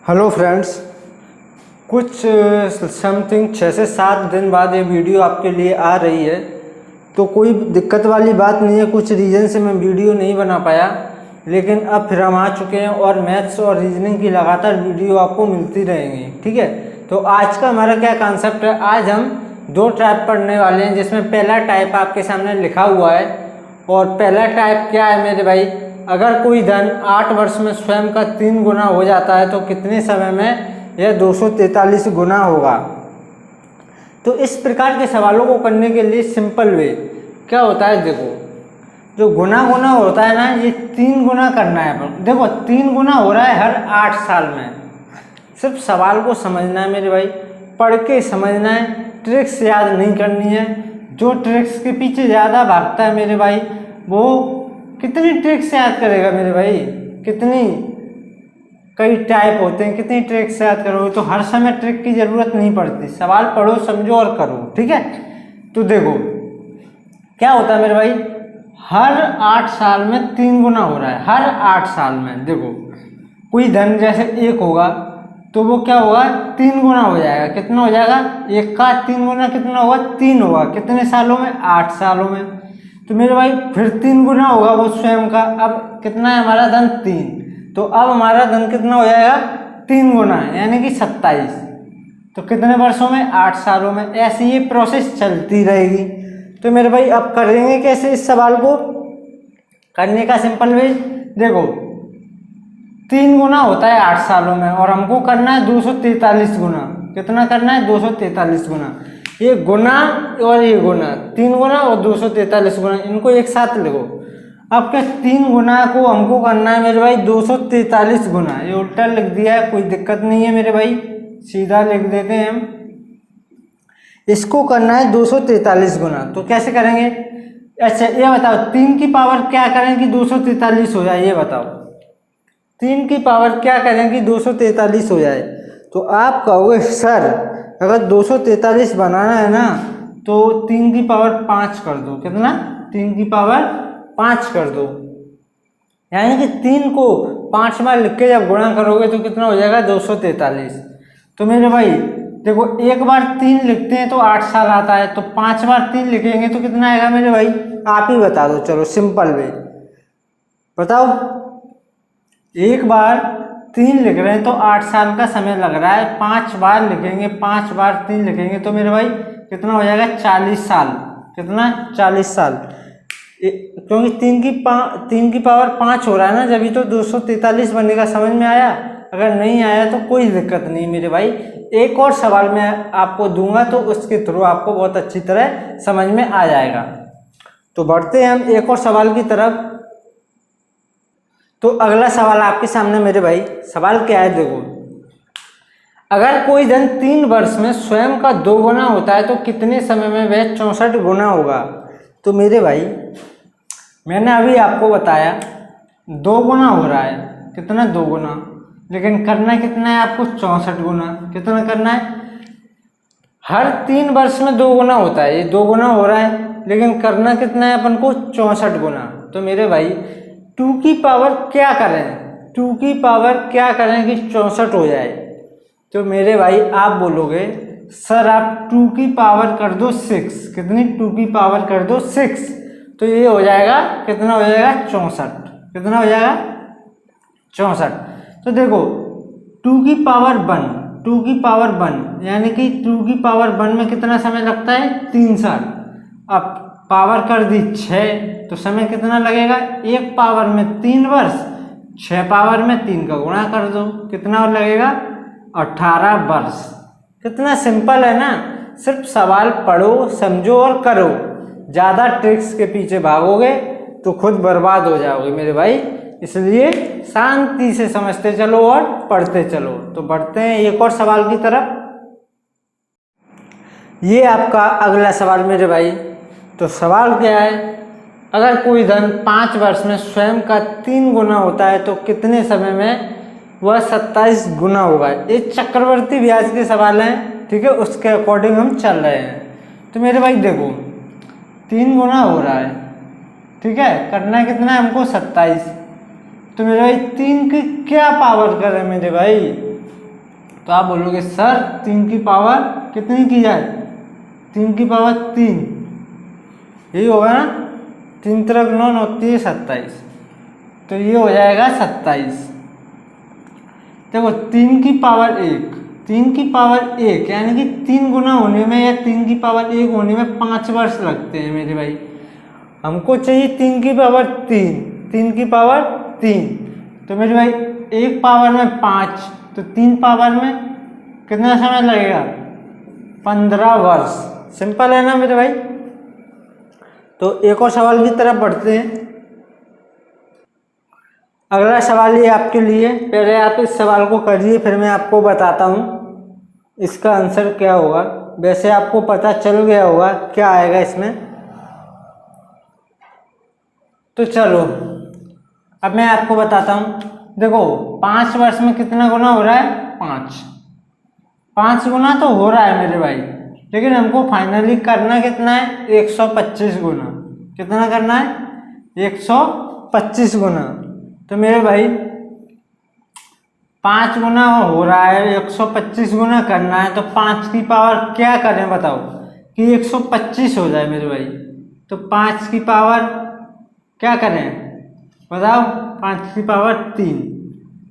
Hello friends, कुछ something 6 से 7 दिन बाद ये वीडियो आपके लिए आ रही है। तो कोई दिक्कत वाली बात नहीं है। कुछ रीज़न से मैं वीडियो नहीं बना पाया, लेकिन अब फिर हम आ चुके हैं और मैथ्स और रीजनिंग की लगातार वीडियो आपको मिलती रहेंगी। ठीक है, तो आज का हमारा क्या कॉन्सेप्ट है, आज हम 2 टाइप पढ़ने वाले हैं, जिसमें पहला टाइप आपके सामने लिखा हुआ है। और पहला टाइप क्या है मेरे भाई, अगर कोई धन 8 वर्ष में स्वयं का 3 गुना हो जाता है तो कितने समय में यह 243 गुना होगा। तो इस प्रकार के सवालों को करने के लिए सिंपल वे क्या होता है, देखो जो गुना होता है ना, ये 3 गुना करना है। देखो 3 गुना हो रहा है हर 8 साल में। सिर्फ सवाल को समझना है मेरे भाई, पढ़ के समझना है, ट्रिक्स याद नहीं करनी है। जो ट्रिक्स के पीछे ज़्यादा भागता है मेरे भाई, वो कितनी ट्रिक्स याद करेगा मेरे भाई, कितनी कई टाइप होते हैं, कितनी ट्रिक्स याद करोगे। तो हर समय ट्रिक की ज़रूरत नहीं पड़ती, सवाल पढ़ो, समझो और करो। ठीक है, तो देखो क्या होता है मेरे भाई, हर 8 साल में 3 गुना हो रहा है। हर 8 साल में देखो कोई धन जैसे 1 होगा तो वो क्या होगा, 3 गुना हो जाएगा। कितना हो जाएगा, 1 का 3 गुना कितना होगा, 3 होगा। कितने सालों में, 8 सालों में। तो मेरे भाई फिर 3 गुना होगा वो स्वयं का। अब कितना है हमारा धन, 3। तो अब हमारा धन कितना हो जाएगा, 3 गुना, यानी कि 27। तो कितने वर्षों में, 8 सालों में। ऐसी ये प्रोसेस चलती रहेगी। तो मेरे भाई अब करेंगे कैसे इस सवाल को, करने का सिंपल वे देखो, 3 गुना होता है 8 सालों में और हमको करना है 243 गुना। कितना करना है, 243 गुना। ये गुना और ये गुना, 3 गुना और 243 गुना, इनको एक साथ लिखो। अब क्या 3 गुना को हमको करना है मेरे भाई 243 गुना। ये उल्टा लिख दिया है, कोई दिक्कत नहीं है मेरे भाई, सीधा लिख देते हैं हम। इसको करना है 243 गुना। तो कैसे करेंगे, अच्छा ये बताओ 3 की पावर क्या करें कि 243 हो जाए, ये बताओ 3 की पावर क्या करें कि 243 हो जाए। तो आप कहोगे सर अगर 243 बनाना है ना तो 3 की पावर 5 कर दो। कितना, 3 की पावर 5 कर दो, यानी कि 3 को 5 बार लिख के जब गुणा करोगे तो कितना हो जाएगा, 243। तो मेरे भाई देखो, एक बार 3 लिखते हैं तो 8 साल आता है, तो 5 बार 3 लिखेंगे तो कितना आएगा मेरे भाई, आप ही बता दो। चलो सिंपल वे बताओ, एक बार 3 लिख रहे हैं तो 8 साल का समय लग रहा है। 5 बार लिखेंगे, 5 बार 3 लिखेंगे तो मेरे भाई कितना हो जाएगा, 40 साल। कितना, 40 साल। क्योंकि 3 की पावर 5 हो रहा है ना, जब तो 243 बनेगा। समझ में आया, अगर नहीं आया तो कोई दिक्कत नहीं मेरे भाई, एक और सवाल मैं आपको दूंगा तो उसके थ्रू आपको बहुत अच्छी तरह समझ में आ जाएगा। तो बढ़ते हैं हम एक और सवाल की तरफ। तो अगला सवाल आपके सामने मेरे भाई, सवाल क्या है देखो, अगर कोई धन 3 वर्ष में स्वयं का 2 गुना होता है तो कितने समय में वह 64 गुना होगा। तो मेरे भाई मैंने अभी आपको बताया 2 गुना हो रहा है। कितना, 2 गुना, लेकिन करना कितना है आपको, 64 गुना। कितना करना है, हर 3 वर्ष में 2 गुना होता है, ये 2 गुना हो रहा है, लेकिन करना कितना है अपन को, 64 गुना। तो मेरे भाई 2 की पावर क्या करें, 2 की पावर क्या करें कि 64 हो जाए। तो मेरे भाई आप बोलोगे सर आप 2 की पावर कर दो 6। कितनी, 2 की पावर कर दो 6, तो ये हो जाएगा, कितना हो जाएगा, 64। कितना हो जाएगा, 64। तो देखो 2 की पावर 1, 2 की पावर 1, यानी कि 2 की पावर 1 में कितना समय लगता है, 3 साल। अब पावर कर दी 6, तो समय कितना लगेगा, 1 पावर में 3 वर्ष, 6 पावर में 3 का गुणा कर दो, कितना लगेगा, 18 वर्ष। कितना सिंपल है ना, सिर्फ सवाल पढ़ो, समझो और करो। ज़्यादा ट्रिक्स के पीछे भागोगे तो खुद बर्बाद हो जाओगे मेरे भाई, इसलिए शांति से समझते चलो और पढ़ते चलो। तो बढ़ते हैं एक और सवाल की तरफ। ये आपका अगला सवाल मेरे भाई। तो सवाल क्या है, अगर कोई धन 5 वर्ष में स्वयं का 3 गुना होता है तो कितने समय में वह 27 गुना होगा। ये चक्रवर्ती ब्याज के सवाल हैं, ठीक है, उसके अकॉर्डिंग हम चल रहे हैं। तो मेरे भाई देखो 3 गुना हो रहा है, ठीक है, करना कितना है हमको, 27। तो मेरे भाई 3 की क्या पावर करें मेरे भाई, तो आप बोलोगे सर 3 की पावर कितनी की जाए, 3 की पावर 3, यही होगा ना, 3 3 9 9 3 27, तो ये हो जाएगा 27। देखो 3 की पावर 1, 3 की पावर 1 यानी कि 3 गुना होने में या 3 की पावर 1 होने में 5 वर्ष लगते हैं मेरे भाई। हमको चाहिए 3 की पावर 3, 3 की पावर 3, तो मेरे भाई 1 पावर में 5, तो 3 पावर में कितना समय लगेगा, 15 वर्ष। सिंपल है ना मेरे भाई। तो एक और सवाल की तरफ बढ़ते हैं। अगला सवाल ये आपके लिए, पहले आप इस सवाल को करिए फिर मैं आपको बताता हूँ इसका आंसर क्या होगा। वैसे आपको पता चल गया होगा क्या आएगा इसमें। तो चलो अब मैं आपको बताता हूँ। देखो 5 वर्ष में कितना गुना हो रहा है, 5 गुना तो हो रहा है मेरे भाई, लेकिन हमको फाइनली करना कितना है, 125 गुना। कितना करना है, 125 गुना। तो मेरे भाई 5 गुना हो रहा है, 125 गुना करना है, तो 5 की पावर क्या करें बताओ कि 125 हो जाए मेरे भाई। तो 5 की पावर क्या करें बताओ, 5 की पावर 3,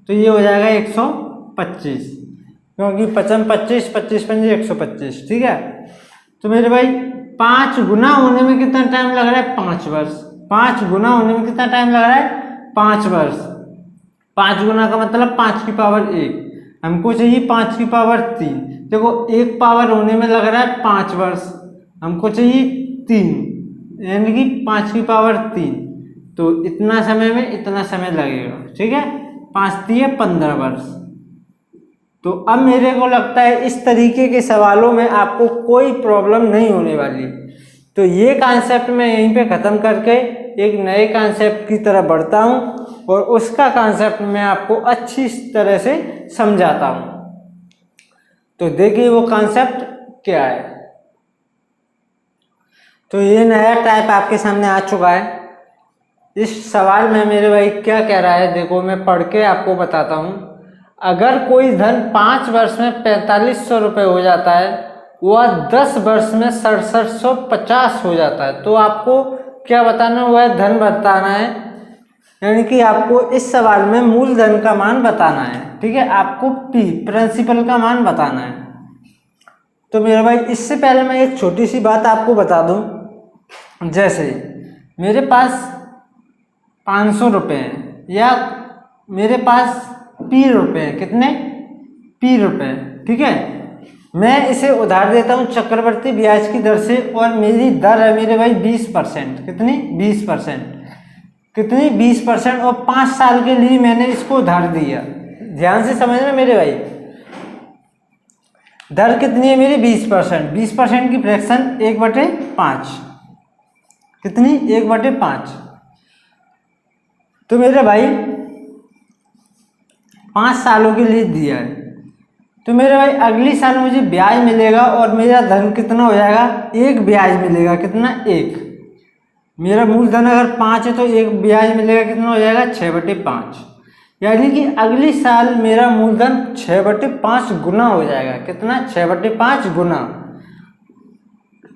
तो ये हो जाएगा 125, क्योंकि 5 25 25 पंजे 125, ठीक है। तो मेरे भाई 5 गुना होने में कितना टाइम लग रहा है, 5 वर्ष। 5 गुना होने में कितना टाइम लग रहा है, 5 वर्ष। 5 गुना का मतलब 5 की पावर 1, हमको चाहिए 5 की पावर 3। देखो 1 पावर होने में लग रहा है 5 वर्ष, हमको चाहिए 3, यानी कि 5 की पावर 3, तो इतना समय में इतना समय लगेगा, ठीक है। 5 3 15 वर्ष। तो अब मेरे को लगता है इस तरीके के सवालों में आपको कोई प्रॉब्लम नहीं होने वाली। तो ये कॉन्सेप्ट मैं यहीं पे ख़त्म करके एक नए कॉन्सेप्ट की तरफ बढ़ता हूँ और उसका कॉन्सेप्ट मैं आपको अच्छी तरह से समझाता हूँ। तो देखिए वो कॉन्सेप्ट क्या है। तो ये नया टाइप आपके सामने आ चुका है। इस सवाल में मेरे भाई क्या कह रहा है, देखो मैं पढ़ के आपको बताता हूँ। अगर कोई धन 5 वर्ष में 4500 रुपये हो जाता है, वह 10 वर्ष में 6750 हो जाता है, तो आपको क्या बताना, वह धन बताना है। यानी कि आपको इस सवाल में मूलधन का मान बताना है, ठीक है। आपको प्रिंसिपल का मान बताना है। तो मेरे भाई इससे पहले मैं एक छोटी सी बात आपको बता दूं। जैसे मेरे पास 500 रुपये हैं या मेरे पास पी रुपये हैं, कितने पी रुपये, ठीक है। मैं इसे उधार देता हूँ चक्रवर्ती ब्याज की दर से और मेरी दर है मेरे भाई 20%। कितनी, 20%। कितनी, 20%। और 5 साल के लिए मैंने इसको उधार दिया। ध्यान से समझना मेरे भाई, दर कितनी है मेरी, 20%। 20% की फ्रैक्शन 1/5, कितनी, 1/5। तो मेरे भाई 5 सालों के लिए दिया है, तो मेरे भाई अगली साल मुझे ब्याज मिलेगा और मेरा धन कितना हो जाएगा, 1 ब्याज मिलेगा। कितना, 1। मेरा मूलधन अगर 5 है तो 1 ब्याज मिलेगा, कितना हो जाएगा, 6/5। यानी कि अगली साल मेरा मूलधन 6/5 गुना हो जाएगा। कितना, 6/5 गुना,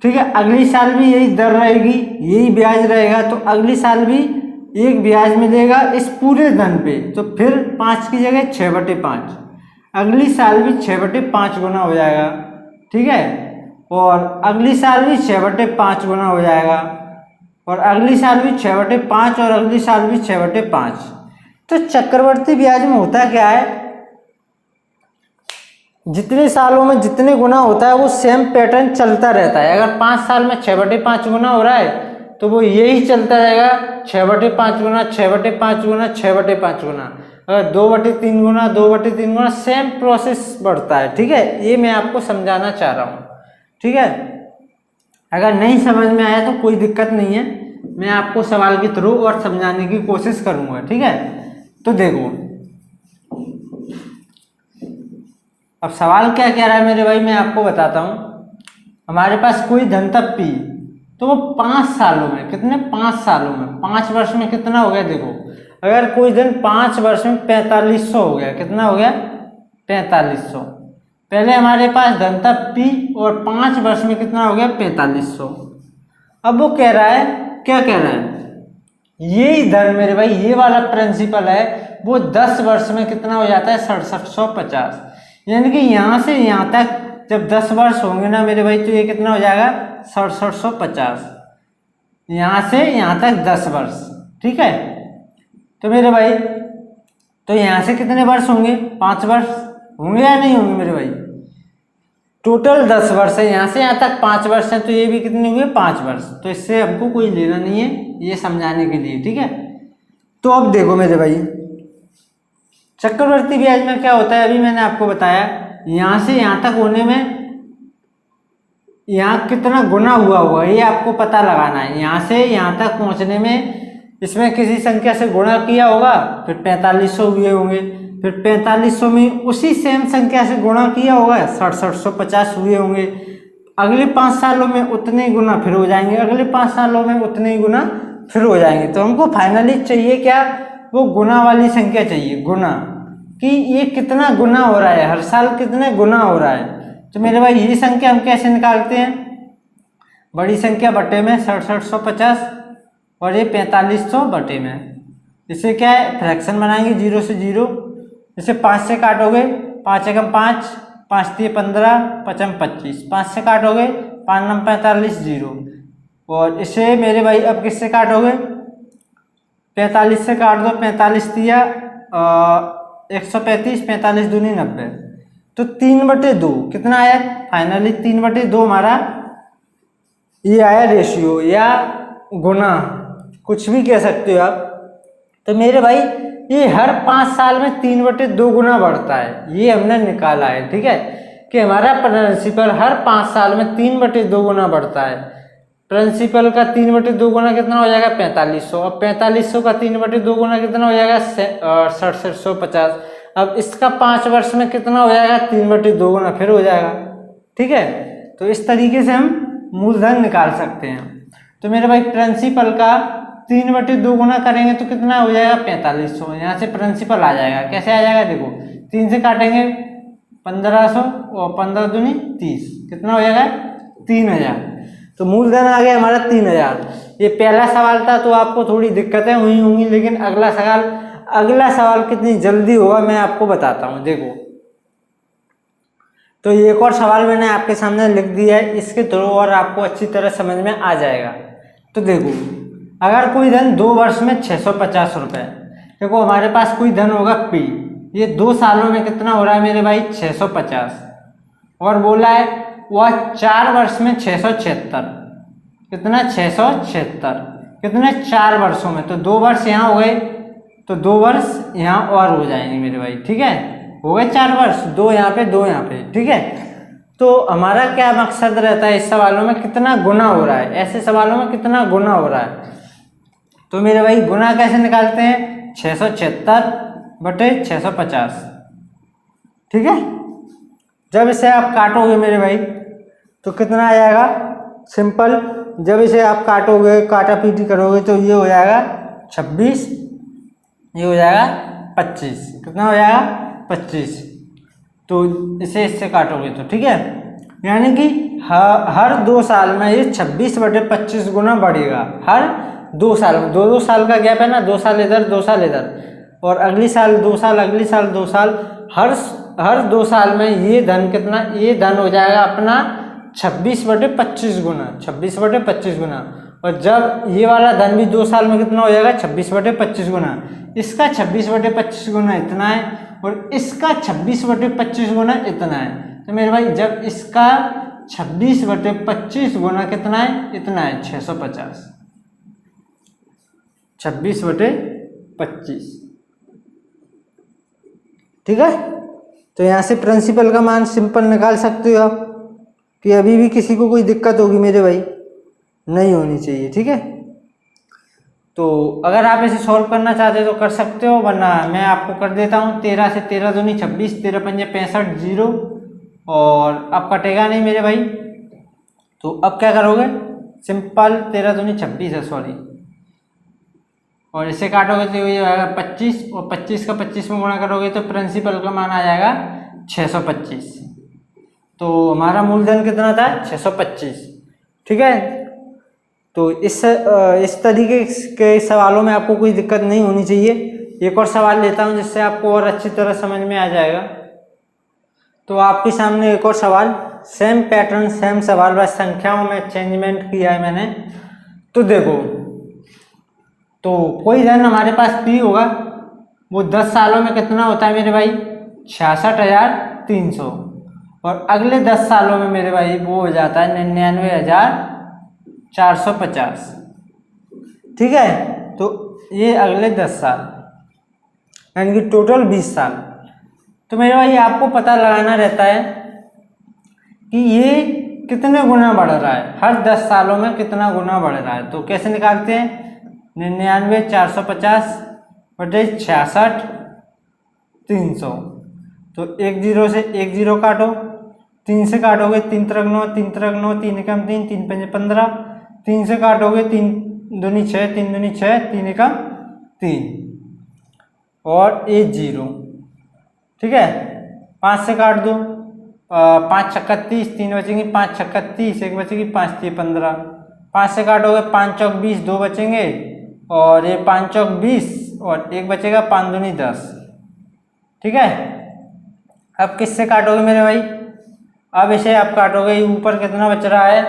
ठीक है। अगली साल भी यही दर रहेगी, यही ब्याज रहेगा, तो अगली साल भी 1 ब्याज मिलेगा इस पूरे धन पे, तो फिर 5 की जगह 6/5। अगली साल भी 6/5 गुना हो जाएगा, ठीक है। और अगली साल भी 6/5 गुना हो जाएगा, और अगली साल भी 6/5, और अगली साल भी 6/5। तो चक्रवर्ती ब्याज में होता क्या है, जितने सालों में जितने गुना होता है वो सेम पैटर्न चलता रहता है। अगर 5 साल में 6/5 गुना हो रहा है तो वो यही चलता रहेगा, 6/5 गुना, 6/5 गुना, 6/5 गुना। अगर 2/3 गुना, 2/3 गुना, सेम प्रोसेस बढ़ता है, ठीक है। ये मैं आपको समझाना चाह रहा हूँ, ठीक है। अगर नहीं समझ में आया तो कोई दिक्कत नहीं है, मैं आपको सवाल के थ्रू और समझाने की कोशिश करूँगा, ठीक है। तो देखो अब सवाल क्या कह रहा है मेरे भाई, मैं आपको बताता हूँ। हमारे पास कोई धन था पी, तो वो 5 सालों में, कितने, 5 सालों में, 5 वर्ष में कितना हो गया, देखो अगर कोई धन 5 वर्ष में 4500 हो गया, कितना हो गया, 4500। पहले हमारे पास धन था P और 5 वर्ष में कितना हो गया 4500। अब वो कह रहा है, क्या कह रहा है, यही धन मेरे भाई, ये वाला प्रिंसिपल है वो 10 वर्ष में कितना हो जाता है 6750। यानी कि यहाँ से यहाँ तक जब 10 वर्ष होंगे ना मेरे भाई, तो ये कितना हो जाएगा 6750। यहाँ से यहाँ तक 10 वर्ष, ठीक है। तो मेरे भाई, तो यहाँ से कितने वर्ष होंगे, 5 वर्ष होंगे या नहीं होंगे मेरे भाई। टोटल 10 वर्ष है, यहाँ से यहाँ तक 5 वर्ष है, तो ये भी कितने हुए 5 वर्ष। तो इससे हमको कोई लेना नहीं है, ये समझाने के लिए, ठीक है। तो अब देखो मेरे भाई, चक्रवर्ती ब्याज में क्या होता है, अभी मैंने आपको बताया, यहाँ से यहाँ तक होने में यहाँ कितना गुना हुआ होगा ये आपको पता लगाना है। यहाँ से यहाँ तक पहुँचने में इसमें किसी संख्या से गुणा किया होगा, फिर 4500 हुए होंगे, फिर 4500 में उसी सेम संख्या से गुणा किया होगा, 6750 हुए होंगे। अगले 5 सालों में उतने गुना फिर हो जाएंगे, अगले 5 सालों में उतने ही गुना फिर हो जाएंगे। तो हमको फाइनली चाहिए क्या, वो गुना वाली संख्या चाहिए, गुना, कि ये कितना गुना हो रहा है, हर साल कितने गुना हो रहा है। तो मेरे भाई ये संख्या हम कैसे निकालते हैं, बड़ी संख्या बटे में 6750 और ये 4500 बटे में। इससे क्या है, फ्रैक्शन बनाएंगे 0 से 0। इसे 5 से काटोगे, 5 एकम 5, 5 3 15, 5 25, 5 से काटोगे 5 9 45 0। और इसे मेरे भाई अब किससे काटोगे, 45 से काट दो, 45 दिया 135, 45 दूनी 90। तो 3/2 कितना आया, फाइनली 3/2 हमारा ये आया रेशियो या गुना, कुछ भी कह सकते हो आप। तो मेरे भाई ये हर 5 साल में 3/2 गुना बढ़ता है, ये हमने निकाला है, ठीक है, कि हमारा प्रिंसिपल हर 5 साल में 3/2 गुना बढ़ता है। प्रिंसिपल का 3/2 गुना कितना हो जाएगा 4500, और 4500 का 3/2 गुना कितना हो जाएगा 6750। अब इसका 5 वर्ष में कितना हो जाएगा 3/2 गुना फिर हो जाएगा, ठीक है। तो इस तरीके से हम मूलधन निकाल सकते हैं। तो मेरे भाई प्रिंसिपल का 3/2 गुना करेंगे तो कितना हो जाएगा 4500, यहाँ से प्रिंसिपल आ जाएगा। कैसे आ जाएगा, देखो 3 से काटेंगे 1500 और 15 दूनी 30, कितना हो जाएगा 3000। तो मूलधन आ गया हमारा 3000। ये पहला सवाल था तो आपको थोड़ी दिक्कतें हुई होंगी, लेकिन अगला सवाल कितनी जल्दी होगा मैं आपको बताता हूँ। देखो, तो एक और सवाल मैंने आपके सामने लिख दिया है, इसके थ्रू और आपको अच्छी तरह समझ में आ जाएगा। तो देखो, अगर कोई धन 2 वर्ष में 650 रुपये, देखो हमारे पास कोई धन होगा P, ये 2 सालों में कितना हो रहा है मेरे भाई 650, और बोला है वह 4 वर्ष में 676, कितना 676, कितने 4 वर्षों में। तो 2 वर्ष यहाँ हो गए, तो 2 वर्ष यहाँ और हो जाएंगे मेरे भाई, ठीक है, हो गए 4 वर्ष, 2 यहाँ पे 2 यहाँ पे, ठीक है। तो हमारा क्या मकसद रहता है इस सवालों में, कितना गुना हो रहा है, ऐसे सवालों में कितना गुना हो रहा है। तो मेरे भाई गुना कैसे निकालते हैं, 676 बटे 650, ठीक है। जब इसे आप काटोगे मेरे भाई तो कितना आ जाएगा, सिंपल, जब इसे आप काटोगे, काटा पीटी करोगे तो ये हो जाएगा 26, ये हो जाएगा 25, कितना हो जाएगा 25। तो इसे इससे काटोगे तो ठीक है, यानी कि हर 2 साल में ये 26/25 गुना बढ़ेगा। हर 2 साल में, 2 साल का गैप है ना, 2 साल इधर 2 साल इधर, और अगली साल 2 साल, अगली साल 2 साल, हर 2 साल में ये धन कितना, ये धन हो जाएगा अपना 26/25 गुना, 26/25 गुना। और जब ये वाला धन भी 2 साल में कितना हो जाएगा 26/25 गुना। इसका 26/25 गुना इतना है और इसका 26/25 गुना इतना है। तो मेरे भाई जब इसका 26/25 गुना कितना है, इतना है 650, 26/25, ठीक है। तो यहाँ से प्रिंसिपल का मान सिंपल निकाल सकते हो आप, कि अभी भी किसी को कोई दिक्कत होगी मेरे भाई, नहीं होनी चाहिए, ठीक है। तो अगर आप इसे सॉल्व करना चाहते हो तो कर सकते हो, वरना मैं आपको कर देता हूँ। 13 से 13 दूनी 26, 13 पंजे 65, 0, और अब कटेगा नहीं मेरे भाई। तो अब क्या करोगे, सिंपल 13 दूनी 26 है, सॉरी, और इसे काटोगे तो ये आएगा 25, और 25 का 25 में गुणा करोगे तो प्रिंसिपल का मान आ जाएगा 625, तो हमारा मूलधन कितना था 625। ठीक है, तो इस तरीके के सवालों में आपको कोई दिक्कत नहीं होनी चाहिए। एक और सवाल लेता हूं जिससे आपको और अच्छी तरह समझ में आ जाएगा। तो आपके सामने एक और सवाल, सेम पैटर्न सेम सवाल, बस संख्याओं में चेंजमेंट किया है मैंने। तो देखो, तो कोई धन हमारे पास पी होगा, वो 10 सालों में कितना होता है मेरे भाई 66,300, और अगले 10 सालों में मेरे भाई वो हो जाता है 99,450। ठीक है, तो ये अगले 10 साल यानी कि टोटल 20 साल। तो मेरे भाई आपको पता लगाना रहता है कि ये कितने गुना बढ़ रहा है, हर 10 सालों में कितना गुना बढ़ रहा है। तो कैसे निकालते हैं, 99,450 बटे 66,300। तो 1 0 से 1 0 काटो, 3 से काटोगे 3 त्रिक 9, 3 त्रिक 9, 3 एकम 3, 3 पंजे 15, 3 से काटोगे 3 दूनी 6, 3 दूनी 6, 3 एकम 3 और 1 0। ठीक है, 5 से काट दो, 5 छक्का 30, 3 बचेंगे, 5 छक्का 30, 1 बचेगी, 5 3 15, 5 से काटोगे 5 चौक 20, 2 बचेंगे, और ये 5 चौक 20 और 1 बचेगा, 5 दूनी 10। ठीक है, अब किससे काटोगे मेरे भाई, अब इसे आप काटोगे, ऊपर कितना बच रहा है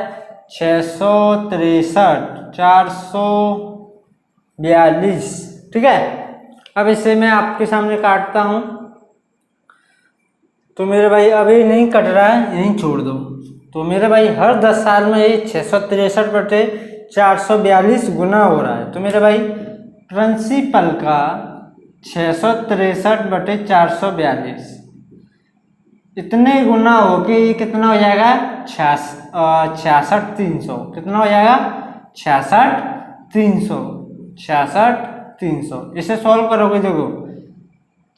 663, 442। ठीक है, अब इसे मैं आपके सामने काटता हूं। तो मेरे भाई अभी नहीं कट रहा है, यहीं छोड़ दो। तो मेरे भाई हर 10 साल में ये 663 बटे 442 गुना हो रहा है। तो मेरे भाई प्रिंसिपल का 663 बटे 442 इतने गुना हो के ये कितना हो जाएगा 66,300। कितना हो जाएगा 66,300, 66,300। इसे सॉल्व करोगे, देखो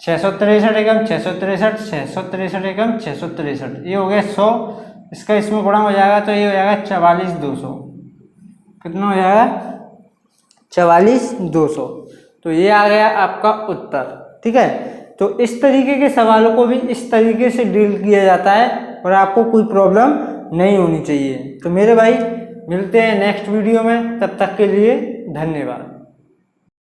663 एकम 663, 663 एकम 663, ये हो गया 100, इसका इसमें गुणा हो जाएगा तो ये हो जाएगा 44,200। कितना हो जाएगा 44,200। तो ये आ गया आपका उत्तर। ठीक है, तो इस तरीके के सवालों को भी इस तरीके से डील किया जाता है और आपको कोई प्रॉब्लम नहीं होनी चाहिए। तो मेरे भाई मिलते हैं नेक्स्ट वीडियो में, तब तक के लिए धन्यवाद।